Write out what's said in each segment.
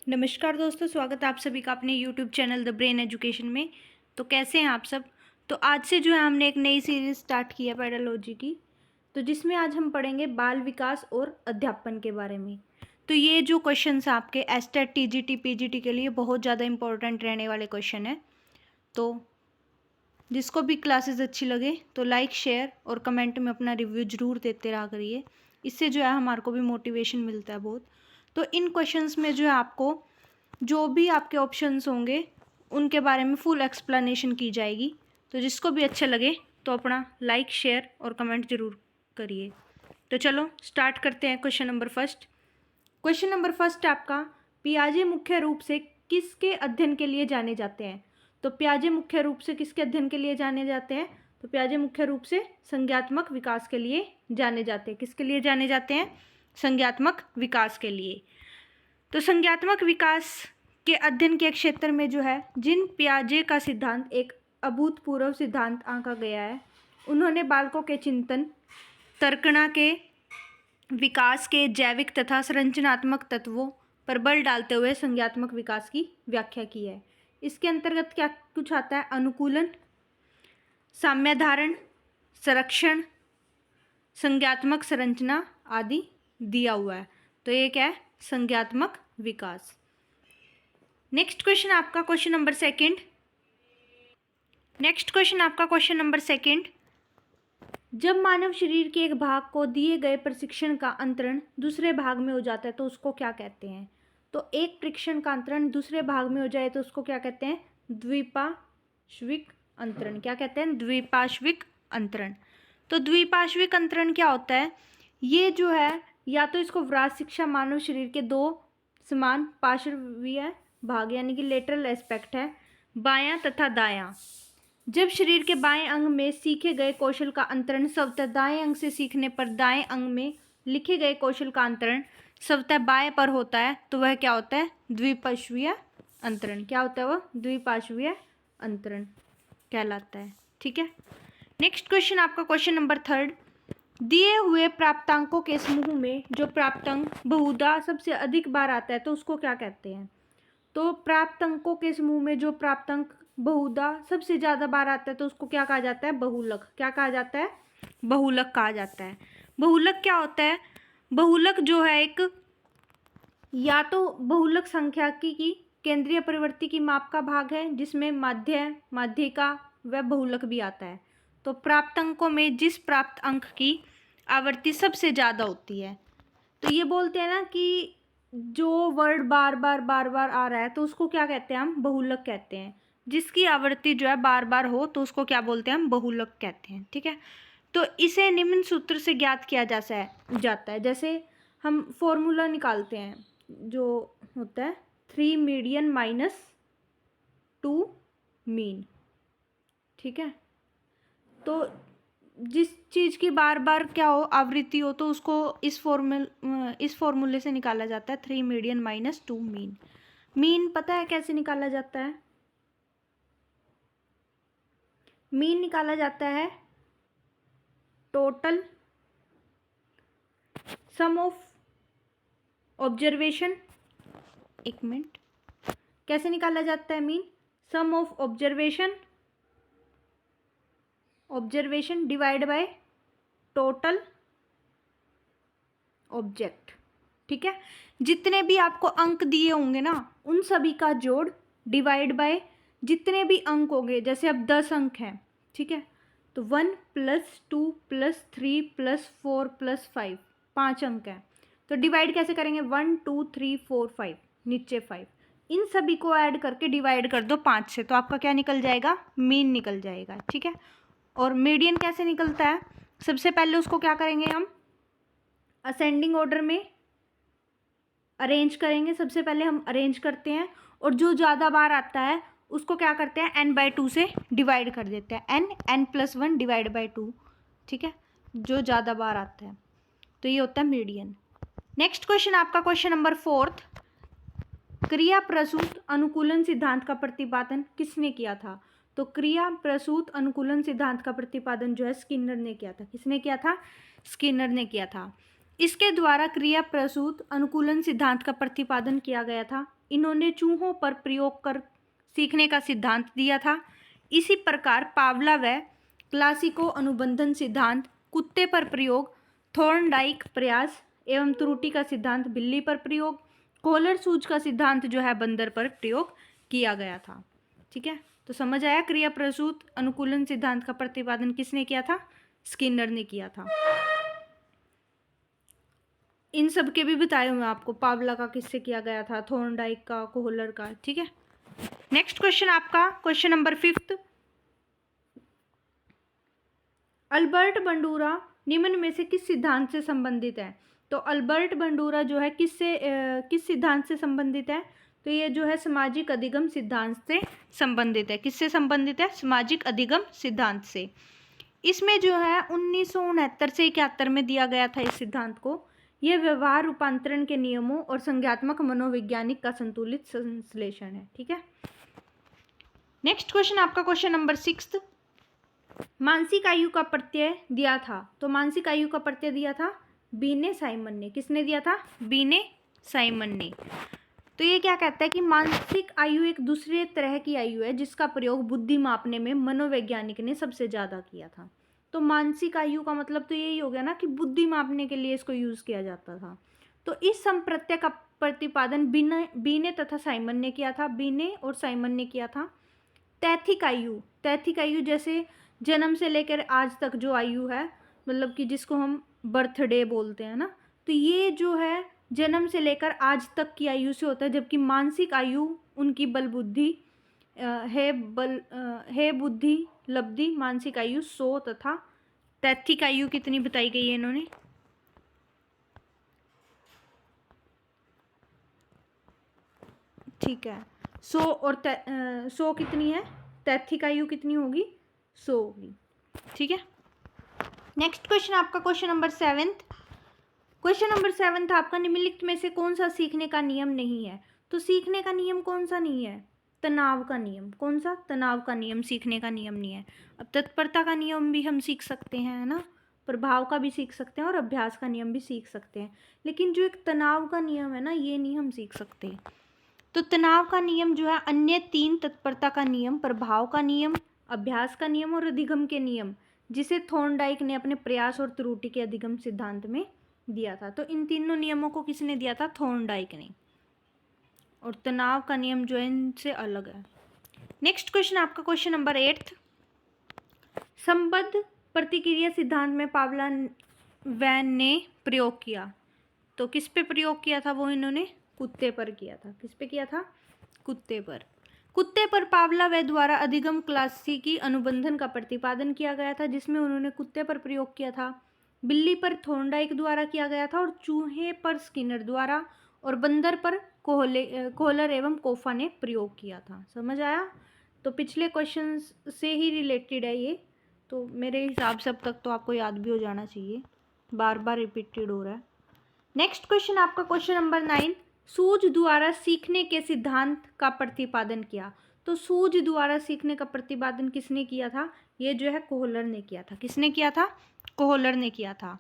नमस्कार दोस्तों, स्वागत है आप सभी का अपने YouTube channel the brain education में। तो कैसे हैं आप सब। तो आज से जो है हमने एक नई सीरीज़ स्टार्ट की है पेडागोजी की, तो जिसमें आज हम पढ़ेंगे बाल विकास और अध्यापन के बारे में। तो ये जो क्वेश्चंस हैं आपके एस्टेट टीजीटी पीजीटी के लिए बहुत ज़्यादा इंपॉर्टेंट रहने वाले क्वेश्चन हैं। तो जिसको भी क्लासेस अच्छी लगे तो लाइक शेयर और कमेंट में अपना रिव्यू ज़रूर देते रहा करिए। इससे जो है हमारे को भी मोटिवेशन मिलता है बहुत। तो इन क्वेश्चंस में जो है आपको जो भी आपके ऑप्शंस होंगे उनके बारे में फुल एक्सप्लेनेशन की जाएगी। तो जिसको भी अच्छा लगे तो अपना लाइक शेयर और कमेंट ज़रूर करिए। तो चलो स्टार्ट करते हैं। क्वेश्चन नंबर फर्स्ट आपका, पियाजे मुख्य रूप से किसके अध्ययन के लिए जाने जाते हैं। तो पियाजे मुख्य रूप से किसके अध्ययन के लिए जाने जाते हैं। तो पियाजे मुख्य रूप से संज्ञात्मक विकास के लिए जाने जाते हैं। किसके लिए जाने जाते हैं। संज्ञात्मक विकास के लिए। तो संज्ञात्मक विकास के अध्ययन के क्षेत्र में जो है जिन पियाजे का सिद्धांत एक अभूतपूर्व सिद्धांत आंका गया है, उन्होंने बालकों के चिंतन, तर्कणा के विकास के जैविक तथा संरचनात्मक तत्वों पर बल डालते हुए संज्ञात्मक विकास की व्याख्या की है। इसके अंतर्गत क्या कुछ आता है। अनुकूलन, साम्यधारण, संरक्षण, संज्ञात्मक संरचना आदि दिया हुआ है। तो ये क्या है, संज्ञात्मक विकास। नेक्स्ट क्वेश्चन आपका क्वेश्चन नंबर सेकंड। जब मानव शरीर के एक भाग को दिए गए प्रशिक्षण का अंतरण दूसरे भाग में हो जाता है तो उसको क्या कहते हैं। तो एक प्रशिक्षण का अंतरण दूसरे भाग में हो जाए तो उसको क्या कहते हैं, द्विपार्श्विक अंतरण। क्या कहते हैं, द्विपार्श्विक अंतरण। तो द्विपार्श्विक अंतरण क्या होता है, ये जो है या तो इसको व्रास शिक्षा मानव शरीर के दो समान पार्श्वीय भाग यानी कि लेटरल एस्पेक्ट है, बायां तथा दायां। जब शरीर के बाएं अंग में सीखे गए कौशल का अंतरण स्वतः दाएं अंग से सीखने पर दाएं अंग में लिखे गए कौशल का अंतरण स्वतः बाएं पर होता है तो वह क्या होता है, द्विपार्श्वीय अंतरण। क्या होता है, वह द्विपार्श्वीय अंतरण कहलाता है। ठीक है। नेक्स्ट क्वेश्चन आपका क्वेश्चन नंबर थर्ड। दिए हुए प्राप्तांकों के समूह में जो प्राप्तांक बहुधा सबसे अधिक बार आता है तो उसको क्या कहते हैं। तो प्राप्तांकों के समूह में जो प्राप्तांक बहुधा सबसे ज़्यादा बार आता है तो उसको क्या कहा जाता है, बहुलक। क्या कहा जाता है, बहुलक कहा जाता है। बहुलक क्या होता है, बहुलक जो है एक या तो बहुलक सांख्यिकी की केंद्रीय परिवर्ती की माप का भाग है जिसमें माध्यिका व बहुलक भी आता है। तो प्राप्त अंकों में जिस प्राप्त अंक की आवृत्ति सबसे ज़्यादा होती है, तो ये बोलते हैं ना कि जो वर्ड बार बार आ रहा है तो उसको क्या कहते हैं, हम बहुलक कहते हैं। जिसकी आवृत्ति जो है बार बार हो तो उसको क्या बोलते हैं, हम बहुलक कहते हैं। ठीक है। तो इसे निम्न सूत्र से ज्ञात किया जाता है। जैसे हम फॉर्मूला निकालते हैं जो होता है 3 मीडियन माइनस 2 मीन। ठीक है। तो जिस चीज़ की बार बार क्या हो, आवृत्ति हो, तो उसको इस फॉर्मूले से निकाला जाता है 3 मीडियन माइनस 2 मीन। मीन पता है कैसे निकाला जाता है, मीन निकाला जाता है टोटल सम ऑफ ऑब्जर्वेशन। एक मिनट, कैसे निकाला जाता है mean, sum of observation divide by total object. ठीक है। जितने भी आपको अंक दिए होंगे ना उन सभी का जोड़ डिवाइड बाय जितने भी अंक होंगे। जैसे अब 10 अंक हैं, ठीक है, तो 1 + 2 + 3 + 4 + 5, 5 अंक हैं। तो डिवाइड कैसे करेंगे, 1 2 3 4 5, नीचे 5, इन सभी को ऐड करके डिवाइड कर दो 5 से, तो आपका क्या निकल जाएगा, मीन निकल जाएगा। ठीक है। और मीडियन कैसे निकलता है, सबसे पहले उसको क्या करेंगे, हम असेंडिंग ऑर्डर में अरेंज करेंगे। सबसे पहले हम अरेंज करते हैं और जो ज़्यादा बार आता है उसको क्या करते हैं, n/2 से डिवाइड कर देते हैं, n+1 डिवाइड बाई 2। ठीक है, जो ज़्यादा बार आता है, तो ये होता है मीडियन। नेक्स्ट क्वेश्चन आपका क्वेश्चन नंबर फोर्थ। क्रिया प्रसूत अनुकूलन सिद्धांत का प्रतिपादन किसने किया था। तो क्रिया प्रसूत अनुकूलन सिद्धांत का प्रतिपादन जो है स्किनर ने किया था। किसने किया था, स्किनर ने किया था। इसके द्वारा क्रिया प्रसूत अनुकूलन सिद्धांत का प्रतिपादन किया गया था इन्होंने चूहों पर प्रयोग कर सीखने का सिद्धांत दिया था। इसी प्रकार पावलोव व क्लासिको अनुबंधन सिद्धांत, कुत्ते पर प्रयोग, थॉर्नडाइक प्रयास एवं त्रुटि का सिद्धांत बिल्ली पर प्रयोग, कोहलर सूज का सिद्धांत जो है बंदर पर प्रयोग किया गया था। ठीक है, तो समझ आया क्रिया प्रसूत अनुकूलन सिद्धांत का प्रतिपादन किसने किया था? स्किनर ने किया था। इन सब के भी बताए हुए आपको, पावला का किससे किया गया था, थॉर्नडाइक का, कोहलर का। ठीक है, नेक्स्ट क्वेश्चन आपका क्वेश्चन नंबर 5। अल्बर्ट बंडूरा निम्न में से किस सिद्धांत से संबंधित है? तो अल्बर्ट बंडूरा जो है किस सिद्धांत से संबंधित है? तो ये जो है सामाजिक अधिगम सिद्धांत से संबंधित है। किससे संबंधित है? सामाजिक अधिगम सिद्धांत से। इसमें जो है 1969 से 71 में दिया गया था इस सिद्धांत को। यह व्यवहार रूपांतरण के नियमों और संज्ञात्मक मनोवैज्ञानिक का संतुलित संश्लेषण है। ठीक है, नेक्स्ट क्वेश्चन आपका क्वेश्चन नंबर 6। मानसिक आयु का प्रत्यय दिया था। तो मानसिक आयु का प्रत्यय दिया था बीने साइमन ने। किसने दिया था? बीने साइमन ने। तो ये क्या कहता है कि मानसिक आयु एक दूसरे तरह की आयु है जिसका प्रयोग बुद्धि मापने में मनोवैज्ञानिक ने सबसे ज़्यादा किया था। तो मानसिक आयु का मतलब तो यही हो गया ना कि बुद्धि मापने के लिए इसको यूज़ किया जाता था। तो इस संप्रत्यय का प्रतिपादन बीने तथा साइमन ने किया था। बीने और साइमन ने किया था। तैथिक आयु जैसे जन्म से लेकर आज तक जो आयु है, मतलब कि जिसको हम बर्थडे बोलते हैं ना, तो ये जो है जन्म से लेकर आज तक की आयु से होता है। जबकि मानसिक आयु उनकी बल बुद्धि है बुद्धि लब्धि मानसिक आयु 100 तथा तैथिक आयु कितनी बताई गई है इन्होंने? ठीक है, 100 और 100 कितनी है? तैथिक आयु कितनी होगी? 100 होगी। ठीक है, नेक्स्ट क्वेश्चन आपका क्वेश्चन नंबर 7। क्वेश्चन नंबर 7 आपका निम्नलिखित में से कौन सा सीखने का नियम नहीं है? तो सीखने का नियम कौन सा नहीं है? तनाव का नियम। कौन सा? तनाव का नियम सीखने का नियम नहीं है। अब तत्परता का नियम भी हम सीख सकते हैं, है ना, प्रभाव का भी सीख सकते हैं और अभ्यास का नियम भी सीख सकते हैं, लेकिन जो एक तनाव का नियम है ना, ये नहीं हम सीख सकते। तो तनाव का नियम जो है अन्य 3 तत्परता का नियम, प्रभाव का नियम, अभ्यास का नियम और अधिगम के नियम, जिसे थॉर्नडाइक ने अपने प्रयास और त्रुटि के अधिगम सिद्धांत में दिया था। तो इन तीनों नियमों को किसने दिया था? थॉर्नडाइक ने। और तनाव का नियम जो है इनसे अलग है। नेक्स्ट क्वेश्चन आपका क्वेश्चन नंबर 8। संबद्ध प्रतिक्रिया सिद्धांत में पावलोव ने प्रयोग किया। तो किस पे प्रयोग किया था? वो इन्होंने कुत्ते पर किया था। किस पे किया था? कुत्ते पर। कुत्ते पर पावलोव द्वारा अधिगम क्लासिकी अनुबंधन का प्रतिपादन किया गया था, जिसमें उन्होंने कुत्ते पर प्रयोग किया था। बिल्ली पर थॉर्नडाइक द्वारा किया गया था और चूहे पर स्किनर द्वारा और बंदर पर कोहलर एवं कोफा ने प्रयोग किया था। समझ आया? तो पिछले क्वेश्चन से ही रिलेटेड है ये, तो मेरे हिसाब से अब तक तो आपको याद भी हो जाना चाहिए, बार बार रिपीटेड हो रहा है। नेक्स्ट क्वेश्चन आपका क्वेश्चन नंबर 9। सूझ द्वारा सीखने के सिद्धांत का प्रतिपादन किया। तो सूझ द्वारा सीखने का प्रतिपादन किसने किया था? ये जो है कोहलर ने किया था। किसने किया था? कोहलर ने किया था।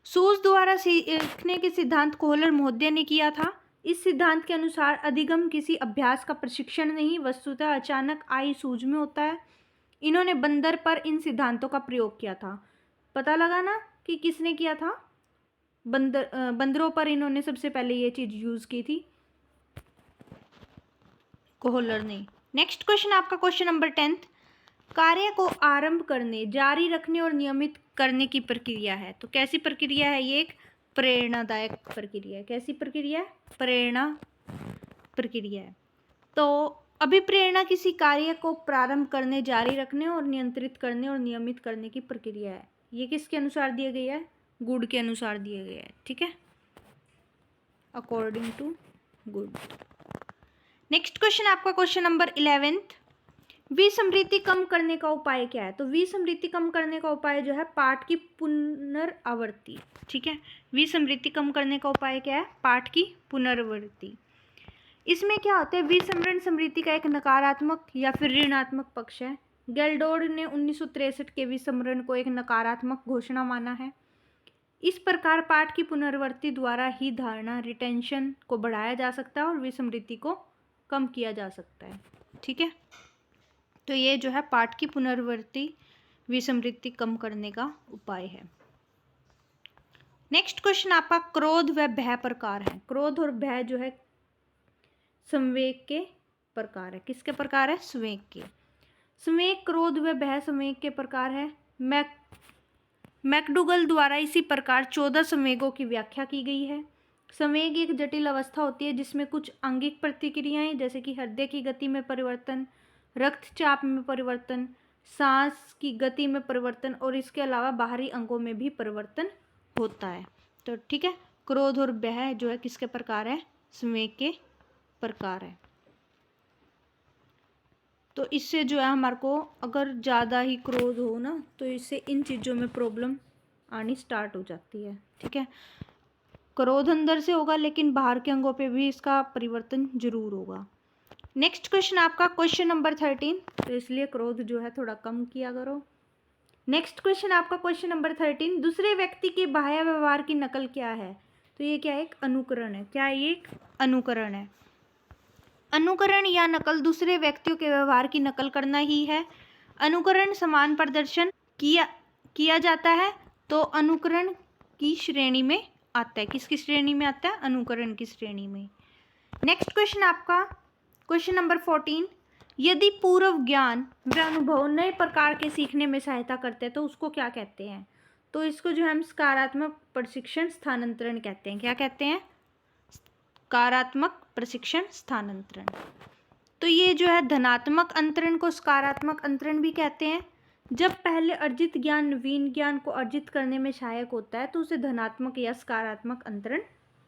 सूझ द्वारा सीखने के सिद्धांत कोहलर महोदय ने किया था। इस सिद्धांत के अनुसार अधिगम किसी अभ्यास का प्रशिक्षण नहीं, वस्तुतः अचानक आई सूझ में होता है। इन्होंने बंदर पर इन सिद्धांतों का प्रयोग किया था। पता लगा ना कि किसने किया था? बंदरों पर इन्होंने सबसे पहले ये चीज यूज की थी, कोहलर ने। नेक्स्ट क्वेश्चन आपका क्वेश्चन नंबर 10। कार्य को आरंभ करने, जारी रखने और नियमित करने की प्रक्रिया है। तो कैसी प्रक्रिया है ये? एक प्रेरणादायक प्रक्रिया है। कैसी प्रक्रिया है? प्रेरणा प्रक्रिया है। तो अभिप्रेरणा किसी कार्य को प्रारंभ करने, जारी रखने और नियंत्रित करने और नियमित करने की प्रक्रिया है। ये किसके अनुसार दिया गया है? गुड के अनुसार दिया गया है। ठीक है, according to good. Next question आपका क्वेश्चन नंबर 11। विस्मृति कम करने का उपाय क्या है? तो विस्मृति कम करने का उपाय जो है पाठ की पुनरावृत्ति। ठीक है, विस्मृति कम करने का उपाय क्या है? पाठ की पुनरावृत्ति। इसमें क्या होता है? विस्मरण स्मृति का एक नकारात्मक या फिर ऋणात्मक पक्ष है। गेल्डोर ने 1963 के विस्मरण को एक नकारात्मक घोषणा माना है। इस प्रकार पाठ की पुनरावृत्ति द्वारा ही धारणा रिटेंशन को बढ़ाया जा सकता है और विस्मृति को कम किया जा सकता है। ठीक है, तो ये जो है पाठ की पुनरावृत्ति विस्मृति कम करने का उपाय है। नेक्स्ट क्वेश्चन आपका क्रोध व भय प्रकार है। क्रोध और भय जो है संवेग के प्रकार है। किसके प्रकार है? संवेग के। संवेग, क्रोध व भय संवेग के प्रकार है। मैकडूगल द्वारा इसी प्रकार 14 संवेगों की व्याख्या की गई है। संवेग एक जटिल अवस्था होती है जिसमें कुछ आंगिक प्रतिक्रियाएं जैसे कि हृदय की गति में परिवर्तन, रक्तचाप में परिवर्तन, सांस की गति में परिवर्तन और इसके अलावा बाहरी अंगों में भी परिवर्तन होता है। तो ठीक है, क्रोध और भय जो है किसके प्रकार है? संवेग के प्रकार है। तो इससे जो है हमारे को अगर ज़्यादा ही क्रोध हो ना तो इससे इन चीज़ों में प्रॉब्लम आनी स्टार्ट हो जाती है। ठीक है, क्रोध अंदर से होगा लेकिन बाहर के अंगों पे भी इसका परिवर्तन जरूर होगा। नेक्स्ट क्वेश्चन आपका क्वेश्चन नंबर 13, तो इसलिए क्रोध जो है थोड़ा कम किया करो। नेक्स्ट क्वेश्चन आपका क्वेश्चन नंबर 13, दूसरे व्यक्ति के बाह्य व्यवहार की नकल क्या है? तो ये क्या है? एक अनुकरण है। क्या ये एक अनुकरण है? अनुकरण या नकल दूसरे व्यक्तियों के व्यवहार की नकल करना ही है। अनुकरण समान प्रदर्शन किया जाता है तो अनुकरण की श्रेणी में आता है। किसकी श्रेणी में आता है? अनुकरण की श्रेणी में। नेक्स्ट क्वेश्चन आपका क्वेश्चन नंबर 14, यदि पूर्व ज्ञान व अनुभव नए प्रकार के सीखने में सहायता करते हैं तो उसको क्या कहते हैं? तो इसको जो हम सकारात्मक प्रशिक्षण स्थानांतरण कहते हैं। क्या कहते हैं? सकारात्मक प्रशिक्षण स्थानांतरण। तो ये जो है धनात्मक अंतरण को सकारात्मक अंतरण भी कहते हैं। जब पहले अर्जित ज्ञान नवीन ज्ञान को अर्जित करने में सहायक होता है तो उसे धनात्मक या सकारात्मक अंतरण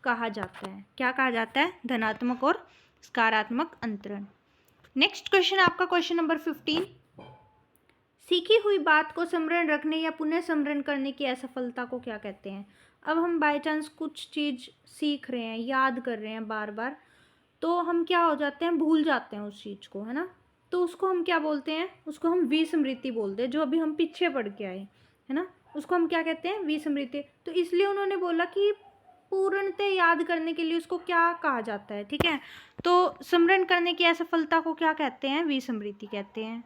कहा जाता है। क्या कहा जाता है? धनात्मक और सकारात्मक अंतरण। नेक्स्ट क्वेश्चन आपका क्वेश्चन नंबर 15, सीखी हुई बात को स्मरण रखने या पुनः स्मरण करने की असफलता को क्या कहते हैं? अब हम बाय चांस कुछ चीज़ सीख रहे हैं, याद कर रहे हैं बार बार, तो हम क्या हो जाते हैं? भूल जाते हैं उस चीज़ को, है ना। तो उसको हम क्या बोलते हैं? उसको हम विस्मृति बोलते हैं। जो अभी हम पीछे पढ़ के आए, है ना, उसको हम क्या कहते हैं? विस्मृति। तो इसलिए उन्होंने बोला कि पूर्णतः याद करने के लिए उसको क्या कहा जाता है? ठीक है, तो स्मरण करने की असफलता को क्या कहते हैं? विस्मृति कहते हैं।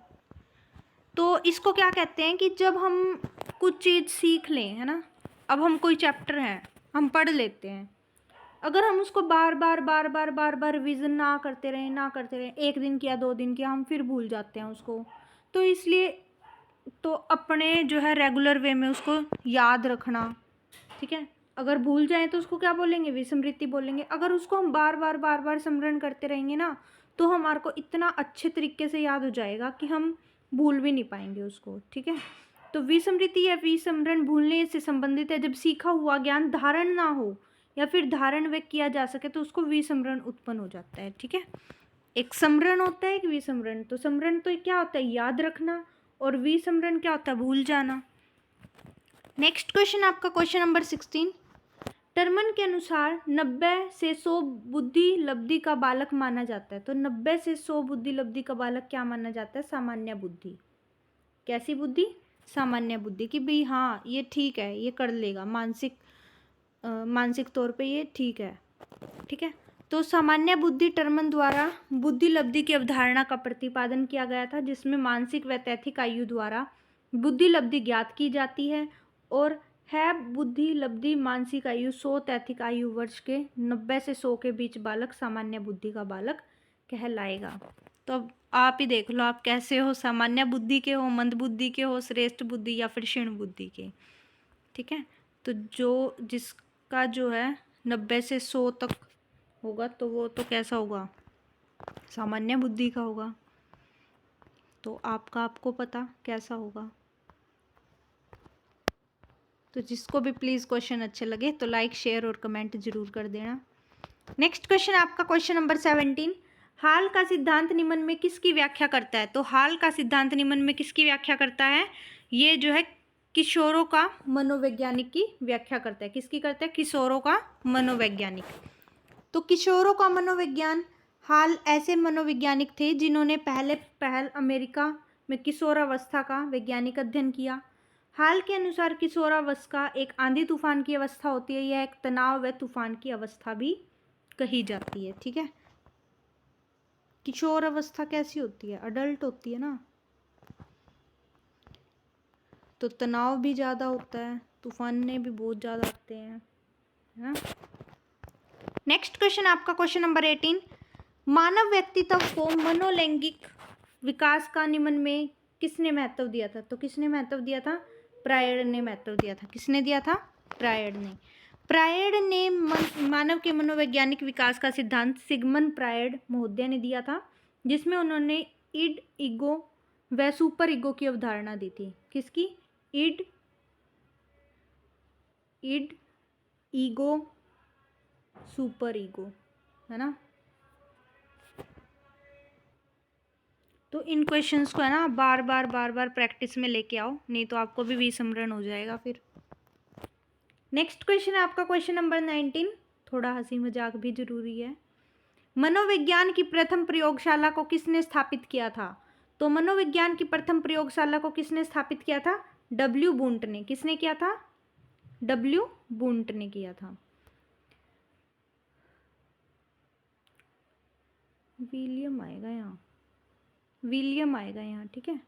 तो इसको क्या कहते हैं कि जब हम कुछ चीज़ सीख लें, है ना, अब हम कोई चैप्टर है हम पढ़ लेते हैं, अगर हम उसको बार बार रिवीजन ना करते रहें, एक दिन किया, 2 दिन किया, हम फिर भूल जाते हैं उसको। तो इसलिए तो अपने जो है रेगुलर वे में उसको याद रखना। ठीक है, अगर भूल जाए तो उसको क्या बोलेंगे? विस्मृति बोलेंगे। अगर उसको हम बार बार स्मरण करते रहेंगे ना तो हमारे को इतना अच्छे तरीके से याद हो जाएगा कि हम भूल भी नहीं पाएंगे उसको। ठीक है, तो विस्मृति या विस्मरण भूलने से संबंधित है। जब सीखा हुआ ज्ञान धारण ना हो या फिर धारण वे किया जा सके तो उसको विस्मरण उत्पन्न हो जाता है। ठीक है, एक स्मरण होता है, एक विस्मरण। तो स्मरण तो क्या होता है? याद रखना, और विस्मरण क्या होता है? भूल जाना। नेक्स्ट क्वेश्चन आपका क्वेश्चन नंबर 16, टर्मन के अनुसार 90 से 100 बुद्धि लब्धि का बालक माना जाता है। तो 90 से 100 बुद्धि लब्धि का बालक क्या माना जाता है? सामान्य बुद्धि। कैसी बुद्धि? सामान्य बुद्धि, कि भाई हाँ ये ठीक है, ये कर लेगा, मानसिक तौर पे ये ठीक है। ठीक है, तो सामान्य बुद्धि टर्मन द्वारा बुद्धि लब्धि की अवधारणा का प्रतिपादन किया गया था, जिसमें मानसिक व तैथिक आयु द्वारा बुद्धि लब्धि ज्ञात की जाती है और है बुद्धि लब्धि मानसिक आयु 100 तैथिक आयु वर्ष के 90 से 100 के बीच बालक सामान्य बुद्धि का बालक कहलाएगा। तो अब आप ही देख लो आप कैसे हो, सामान्य बुद्धि के हो, मंद बुद्धि के हो, श्रेष्ठ बुद्धि या फिर क्षीण बुद्धि के। ठीक है, तो जो जिसका जो है 90 से 100 तक होगा तो वो तो कैसा होगा? सामान्य बुद्धि का होगा। तो आपको पता कैसा होगा। तो जिसको भी प्लीज़ क्वेश्चन अच्छे लगे तो लाइक शेयर और कमेंट जरूर कर देना। नेक्स्ट क्वेश्चन आपका क्वेश्चन नंबर 17, हाल का सिद्धांत निम्न में किसकी व्याख्या करता है? तो हाल का सिद्धांत निम्न में किसकी व्याख्या करता है? ये जो है किशोरों का मनोवैज्ञानिक की व्याख्या करता है। किसकी करता है? किशोरों का मनोवैज्ञानिक। तो किशोरों का मनोविज्ञान, हाल ऐसे मनोवैज्ञानिक थे जिन्होंने पहल अमेरिका में किशोरावस्था का वैज्ञानिक अध्ययन किया। हाल के अनुसार किशोरावस्था एक आंधी तूफान की अवस्था होती है। यह एक तनाव व तूफान की अवस्था भी कही जाती है। ठीक है, किशोर अवस्था कैसी होती है? अडल्ट होती है ना, तो तनाव भी ज़्यादा होता है, तूफान भी बहुत ज़्यादा आते हैं, है ना। नेक्स्ट क्वेश्चन आपका क्वेश्चन नंबर 18, मानव व्यक्तित्व को मनोलैंगिक विकास का निम्न में किसने महत्व दिया था? तो किसने महत्व दिया था? फ्रायड ने महत्व दिया था। किसने दिया था? फ्रायड ने। फ्रायड ने मानव के मनोवैज्ञानिक विकास का सिद्धांत सिगमंड फ्रायड महोदय ने दिया था, जिसमें उन्होंने इड, ईगो व सुपर ईगो की अवधारणा दी थी। किसकी? इड, ईगो, सुपर ईगो, है ना। तो इन क्वेश्चंस को है ना बार बार प्रैक्टिस में लेके आओ, नहीं तो आपको भी विस्मरण हो जाएगा फिर। नेक्स्ट क्वेश्चन है आपका क्वेश्चन नंबर 19, थोड़ा हंसी मजाक भी जरूरी है। मनोविज्ञान की प्रथम प्रयोगशाला को किसने स्थापित किया था? तो मनोविज्ञान की प्रथम प्रयोगशाला को किसने स्थापित किया था? डब्ल्यू बूंट ने। किसने किया था? डब्ल्यू बूंट ने किया था। विलियम आएगा यहाँ, विलियम आएगा यहाँ, ठीक है,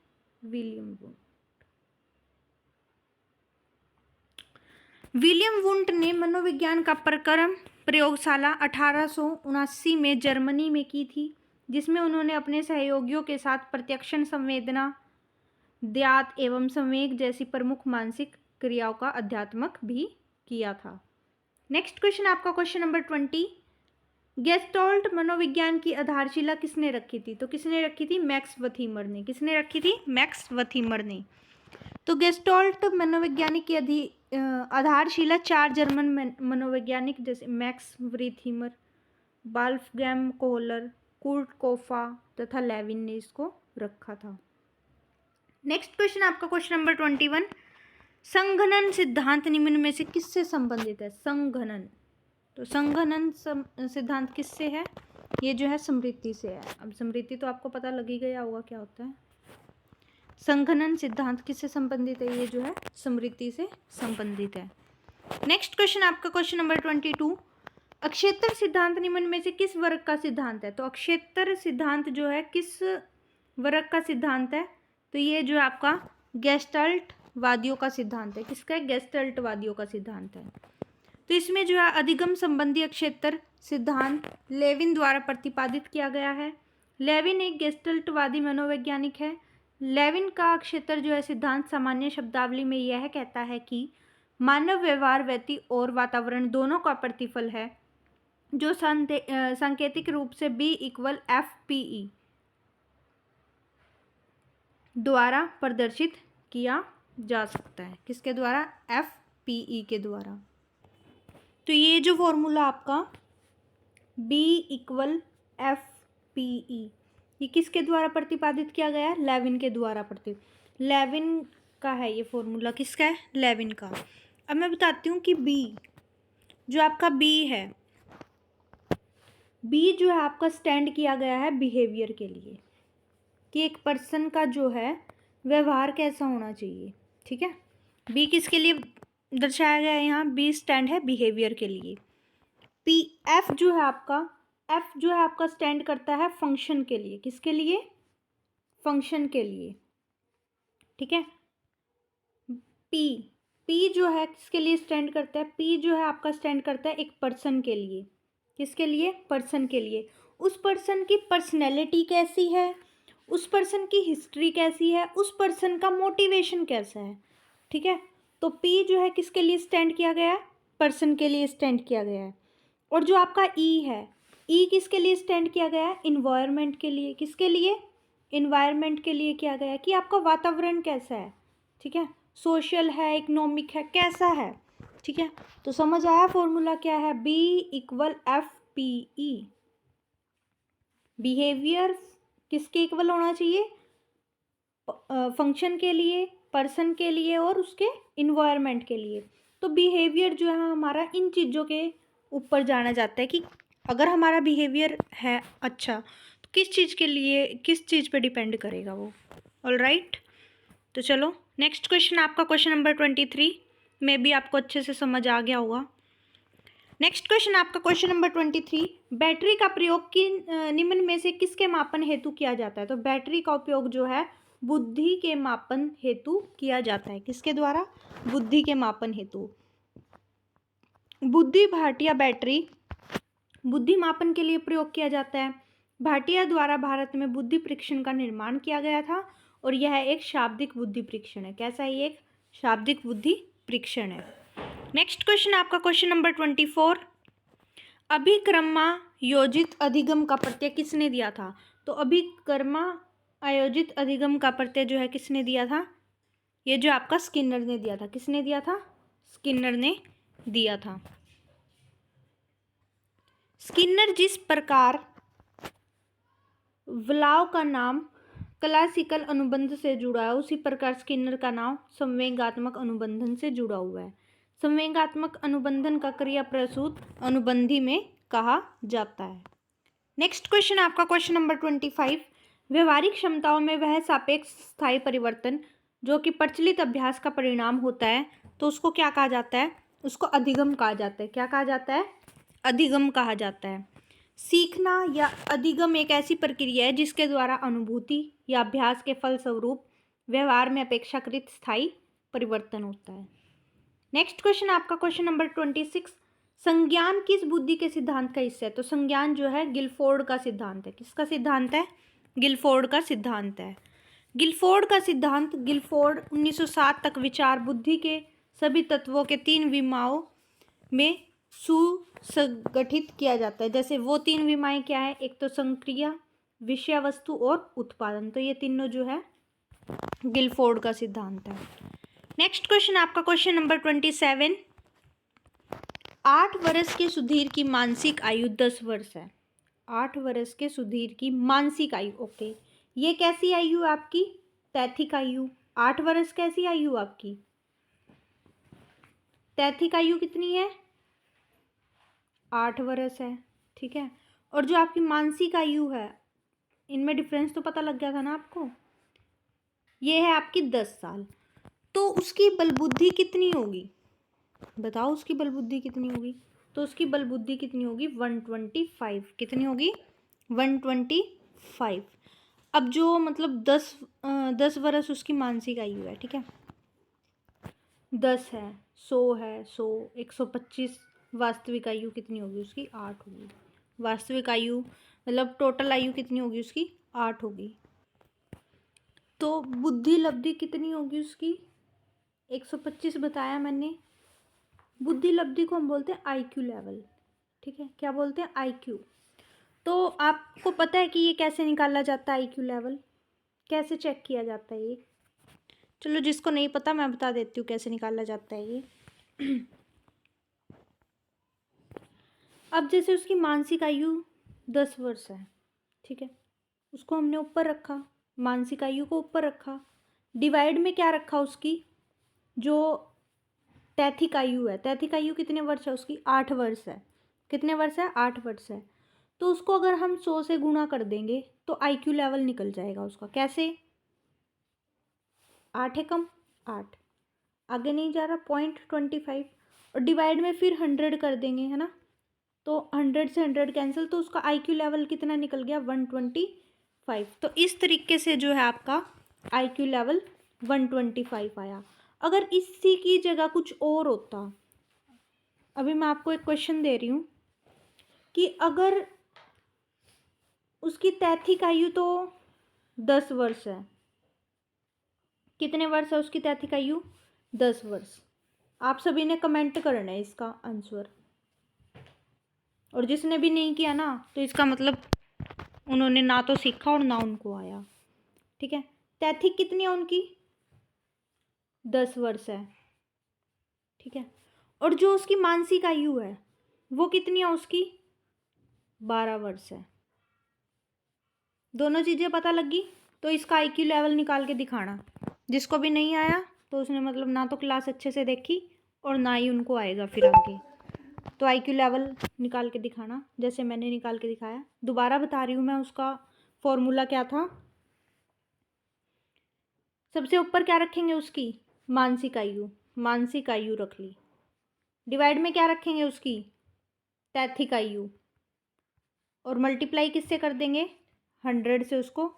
विलियम वुंट। विलियम वुंट ने मनोविज्ञान का प्रक्रम प्रयोगशाला 1879 में जर्मनी में की थी, जिसमें उन्होंने अपने सहयोगियों के साथ प्रत्यक्षण, संवेदना, ध्यान एवं संवेग जैसी प्रमुख मानसिक क्रियाओं का अध्यात्मक भी किया था। नेक्स्ट क्वेश्चन आपका क्वेश्चन नंबर 20, गेस्टोल्ट मनोविज्ञान की आधारशिला किसने रखी थी? तो किसने रखी थी? मैक्स वथीमर ने। किसने रखी थी? मैक्स वथीमर ने। तो गेस्टोल्ट मनोवैज्ञानिक की आधारशिला 4 जर्मन मनोवैज्ञानिक जैसे मैक्स वथीमर, वोल्फ्गैंग कोहलर, कुर्ट कोफा तथा लेविन ने इसको रखा था। नेक्स्ट क्वेश्चन आपका क्वेश्चन नंबर 21, संघनन सिद्धांत निम्न में से किससे संबंधित है? संघनन, तो संघनन सिद्धांत किससे है? ये जो है स्मृति से है। अब स्मृति तो आपको पता लग ही गया होगा क्या होता है। संघनन सिद्धांत किससे संबंधित है? ये जो है स्मृति से संबंधित है। नेक्स्ट क्वेश्चन आपका क्वेश्चन नंबर 22, अक्षेत्र सिद्धांत निम्न में से किस वर्ग का सिद्धांत है? तो अक्षेत्र सिद्धांत जो है किस वर्ग का सिद्धांत है? तो ये जो आपका गेस्टल्ट वादियों का सिद्धांत है। किसका है? गेस्टल्ट वादियों का सिद्धांत है। तो इसमें जो है अधिगम संबंधी अक्षेत्र सिद्धांत लेविन द्वारा प्रतिपादित किया गया है। लेविन एक गेस्टल्टवादी मनोवैज्ञानिक है। लेविन का अक्षेत्र जो है सिद्धांत सामान्य शब्दावली में यह कहता है कि मानव व्यवहार व्यक्ति और वातावरण दोनों का प्रतिफल है, जो सांकेतिक रूप से B = FPE द्वारा प्रदर्शित किया जा सकता है। किसके द्वारा? FPE के द्वारा। तो ये जो फॉर्मूला आपका B = FPE, ये किसके द्वारा प्रतिपादित किया गया? लेविन के द्वारा लेविन का है ये फॉर्मूला। किसका है? लेविन का। अब मैं बताती हूँ कि B जो आपका B है, B जो है आपका स्टैंड किया गया है बिहेवियर के लिए, कि एक पर्सन का जो है व्यवहार कैसा होना चाहिए, ठीक है। B किसके लिए दर्शाया गया है यहाँ? B स्टैंड है बिहेवियर के लिए। F जो है आपका स्टैंड करता है फंक्शन के लिए। किसके लिए? फंक्शन के लिए, ठीक है। P जो है किसके लिए स्टैंड करता है? P जो है आपका स्टैंड करता है एक पर्सन के लिए। किसके लिए? पर्सन के लिए। उस पर्सन की पर्सनैलिटी कैसी है, उस पर्सन की हिस्ट्री कैसी है, उस पर्सन का मोटिवेशन कैसा है, ठीक है। तो P जो है किसके लिए स्टैंड किया गया है? पर्सन के लिए स्टैंड किया गया है। और जो आपका E है, E किसके लिए स्टैंड किया गया है? इन्वायरमेंट के लिए। किसके लिए? इन्वायरमेंट के लिए किया गया है, कि आपका वातावरण कैसा है, ठीक है, सोशल है, इकोनॉमिक है, कैसा है, ठीक है। तो समझ आया फॉर्मूला क्या है? B = FPE। बिहेवियर किसके इक्वल होना चाहिए? फंक्शन के लिए, पर्सन के लिए और उसके इन्वायरमेंट के लिए। तो बिहेवियर जो है हमारा इन चीज़ों के ऊपर जाना जाता है, कि अगर हमारा बिहेवियर है अच्छा तो किस चीज़ के लिए, किस चीज़ पे डिपेंड करेगा वो। ऑलराइट, तो चलो नेक्स्ट क्वेश्चन आपका क्वेश्चन नंबर 23 में भी आपको अच्छे से समझ आ गया होगा। नेक्स्ट क्वेश्चन आपका क्वेश्चन नंबर 23, बैटरी का प्रयोग निम्न में से किसके मापन हेतु किया जाता है? तो बैटरी का उपयोग जो है बुद्धि के मापन हेतु किया जाता है। किसके द्वारा? बुद्धि के मापन हेतु। बुद्धि भाटिया बैटरी बुद्धि मापन के लिए प्रयोग किया जाता है। भाटिया द्वारा भारत में बुद्धि परीक्षण का निर्माण किया गया था और यह एक शाब्दिक बुद्धि परीक्षण है। कैसा है? ये एक शाब्दिक बुद्धि परीक्षण है। नेक्स्ट क्वेश्चन आपका क्वेश्चन नंबर 24, अभिक्रमायोजित अधिगम का प्रत्यय किसने दिया था? तो अभिक्रमा आयोजित अधिगम का प्रत्यय जो है किसने दिया था? ये जो आपका स्किनर ने दिया था। किसने दिया था? स्किनर ने दिया था। स्किनर जिस प्रकार व्लाव का नाम क्लासिकल अनुबंध से जुड़ा है, उसी प्रकार स्किनर का नाम संवेगात्मक अनुबंधन से जुड़ा हुआ है। संवेगात्मक अनुबंधन का क्रिया प्रसूत अनुबंधी में कहा जाता है। नेक्स्ट क्वेश्चन आपका क्वेश्चन नंबर 25, व्यवहारिक क्षमताओं में वह सापेक्ष स्थायी परिवर्तन जो कि प्रचलित अभ्यास का परिणाम होता है, तो उसको क्या कहा जाता है? उसको अधिगम कहा जाता है। क्या कहा जाता है? अधिगम कहा जाता है। सीखना या अधिगम एक ऐसी प्रक्रिया है जिसके द्वारा अनुभूति या अभ्यास के फलस्वरूप व्यवहार में अपेक्षाकृत स्थायी परिवर्तन होता है। नेक्स्ट क्वेश्चन आपका क्वेश्चन नंबर 26, संज्ञान किस बुद्धि के सिद्धांत का हिस्सा है? तो संज्ञान जो है गिलफोर्ड का सिद्धांत है। किसका सिद्धांत है? गिलफोर्ड का सिद्धांत है। गिलफोर्ड का सिद्धांत, गिलफोर्ड 1907 तक विचार बुद्धि के सभी तत्वों के 3 विमाओं में सुसंगठित किया जाता है। जैसे वो 3 विमाएं क्या है? एक तो संक्रिया, विषय वस्तु और उत्पादन। तो ये तीनों जो है गिलफोर्ड का सिद्धांत है। नेक्स्ट क्वेश्चन आपका क्वेश्चन नंबर 27, 8 वर्ष के सुधीर की मानसिक आयु 10 वर्ष है। 8 वर्ष के सुधीर की मानसिक आयु, ओके। ये कैसी आयु आपकी? तैथिक आयु। 8 वर्ष कैसी आयु आपकी? तैथिक आयु कितनी है? 8 वर्ष है, ठीक है। और जो आपकी मानसिक आयु है, इनमें डिफरेंस तो पता लग गया था ना आपको? ये है आपकी 10 साल। तो उसकी बलबुद्धि कितनी होगी? बताओ उसकी बलबुद्धि कितनी होगी? तो उसकी बलबुद्धि कितनी होगी? 125। कितनी होगी? 125। अब जो मतलब 10 वर्ष उसकी मानसिक आयु है, ठीक है। 10 है, 100 है, 100, 125। वास्तविक आयु कितनी होगी उसकी? 8 होगी। वास्तविक आयु मतलब टोटल आयु कितनी होगी उसकी? 8 होगी। तो बुद्धि लब्धि कितनी होगी उसकी? 125 बताया मैंने। बुद्धि लब्धि को हम बोलते हैं आईक्यू लेवल, ठीक है। क्या बोलते हैं? आईक्यू। तो आपको पता है कि ये कैसे निकाला जाता है? आईक्यू लेवल कैसे चेक किया जाता है ये? चलो जिसको नहीं पता मैं बता देती हूँ कैसे निकाला जाता है ये। अब जैसे उसकी मानसिक आयु 10 वर्ष है, ठीक है। उसको हमने ऊपर रखा, मानसिक आयु को ऊपर रखा। डिवाइड में क्या रखा? उसकी जो तैथिक आयु है, तैथिक आयु कितने वर्ष है उसकी? 8 वर्ष है। कितने वर्ष है? 8 वर्ष है। तो उसको अगर हम 100 से गुणा कर देंगे तो आईक्यू लेवल निकल जाएगा उसका। कैसे? 8 एकम 8, आगे नहीं जा रहा, 0.25। और डिवाइड में फिर 100 कर देंगे, है ना। तो 100 से 100 कैंसिल, तो उसका आईक्यू लेवल कितना निकल गया? 125। तो इस तरीके से जो है आपका आईक्यू लेवल 125 आया। अगर इसी की जगह कुछ और होता, अभी मैं आपको एक क्वेश्चन दे रही हूँ कि अगर उसकी तैथिक आयु तो 10 वर्ष है। कितने वर्ष है उसकी तैथिक आयु? 10 वर्ष। आप सभी ने कमेंट करना है इसका आंसर, और जिसने भी नहीं किया ना तो इसका मतलब उन्होंने ना तो सीखा और ना उनको आया, ठीक है। तैथिक कितनी है उनकी? 10 वर्ष है, ठीक है। और जो उसकी मानसिक आयु है वो कितनी है उसकी? 12 वर्ष है। दोनों चीज़ें पता लगी? तो इसका आईक्यू लेवल निकाल के दिखाना। जिसको भी नहीं आया तो उसने मतलब ना तो क्लास अच्छे से देखी और ना ही उनको आएगा फिर आगे। तो आईक्यू लेवल निकाल के दिखाना जैसे मैंने निकाल के दिखाया। दोबारा बता रही हूँ मैं, उसका फॉर्मूला क्या था। सबसे ऊपर क्या रखेंगे? उसकी मानसिक आयु, मानसिक आयु रख ली। डिवाइड में क्या रखेंगे? उसकी तैथिक आयु। और मल्टीप्लाई किससे कर देंगे? 100 से उसको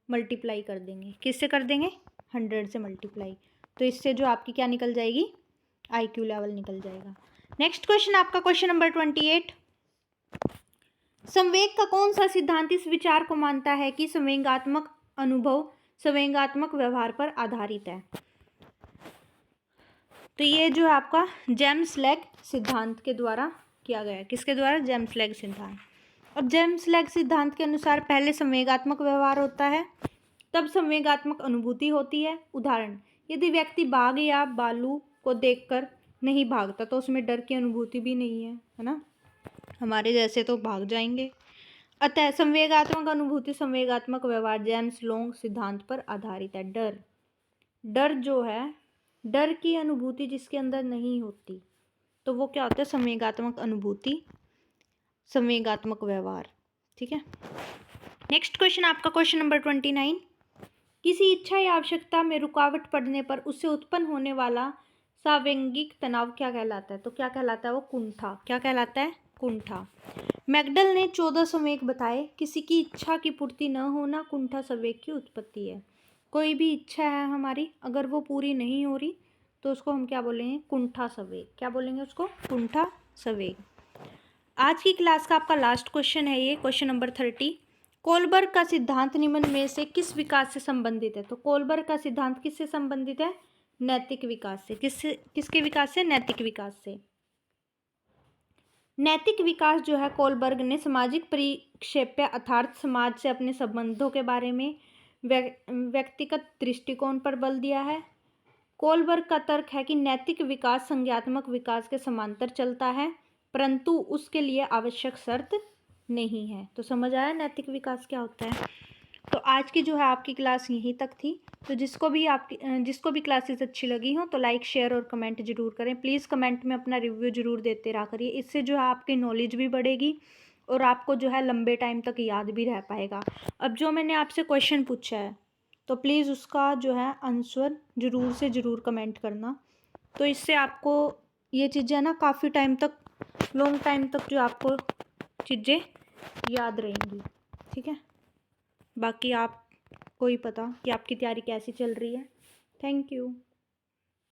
मल्टीप्लाई कर देंगे। किससे कर देंगे? 100 से मल्टीप्लाई। तो इससे जो आपकी क्या निकल जाएगी? IQ लेवल निकल जाएगा। नेक्स्ट क्वेश्चन आपका क्वेश्चन नंबर 28। संवेग का कौन सा सिद्धांत इस विचार को मानता है कि संवेगात्मक अनुभव संवेगात्मक व्यवहार पर आधारित है? तो ये जो है आपका जेम्स लैग सिद्धांत के द्वारा किया गया है। किसके द्वारा? जेम्स लैग सिद्धांत। और जेम्स लैग सिद्धांत के अनुसार पहले संवेगात्मक व्यवहार होता है, तब संवेगात्मक अनुभूति होती है। उदाहरण, यदि व्यक्ति बाघ या भालू को देखकर नहीं भागता तो उसमें डर की अनुभूति भी नहीं है ना? हमारे जैसे तो भाग जाएंगे। अतः संवेगात्मक अनुभूति संवेगात्मक व्यवहार जेम्स लैग सिद्धांत पर आधारित है। डर जो है, डर की अनुभूति जिसके अंदर नहीं होती तो वो क्या होता है? संवेगात्मक अनुभूति संवेगात्मक व्यवहार। ठीक है। नेक्स्ट क्वेश्चन आपका क्वेश्चन नंबर 29। किसी इच्छा या आवश्यकता में रुकावट पड़ने पर उससे उत्पन्न होने वाला सावैंगिक तनाव क्या कहलाता है? तो क्या कहलाता है वो? कुंठा। क्या कहलाता है? कुंठा। मैकडल ने 14 संवेग बताए। किसी की इच्छा की पूर्ति न होना कुंठा संवेग की उत्पत्ति है। कोई भी इच्छा है हमारी, अगर वो पूरी नहीं हो रही तो उसको हम क्या बोलेंगे? कुंठा संवेग। क्या बोलेंगे उसको? कुंठा संवेग। आज की क्लास का आपका लास्ट क्वेश्चन है ये, क्वेश्चन नंबर 30। कोलबर्ग का सिद्धांत निम्न में से किस विकास से संबंधित है? तो कोलबर्ग का सिद्धांत किससे संबंधित है? नैतिक विकास से। किसके विकास से? नैतिक विकास से। नैतिक विकास जो है, कोलबर्ग ने सामाजिक परिक्षेप्य अर्थात समाज से अपने संबंधों के बारे में व्यक्तिगत दृष्टिकोण पर बल दिया है। कोलबर्ग का तर्क है कि नैतिक विकास संज्ञानात्मक विकास के समांतर चलता है, परंतु उसके लिए आवश्यक शर्त नहीं है। तो समझ आया नैतिक विकास क्या होता है? तो आज की जो है आपकी क्लास यहीं तक थी। तो जिसको भी क्लासेस अच्छी लगी हो तो लाइक शेयर और कमेंट जरूर करें। प्लीज़ कमेंट में अपना रिव्यू जरूर देते रहा करिए। इससे जो है आपकी नॉलेज भी बढ़ेगी और आपको जो है लंबे टाइम तक याद भी रह पाएगा। अब जो मैंने आपसे क्वेश्चन पूछा है तो प्लीज़ उसका जो है आंसर ज़रूर से ज़रूर कमेंट करना। तो इससे आपको ये चीज़ें ना काफ़ी टाइम तक, लॉन्ग टाइम तक जो आपको चीज़ें याद रहेंगी। ठीक है। बाकी आपको ही पता कि आपकी तैयारी कैसी चल रही है। Thank you.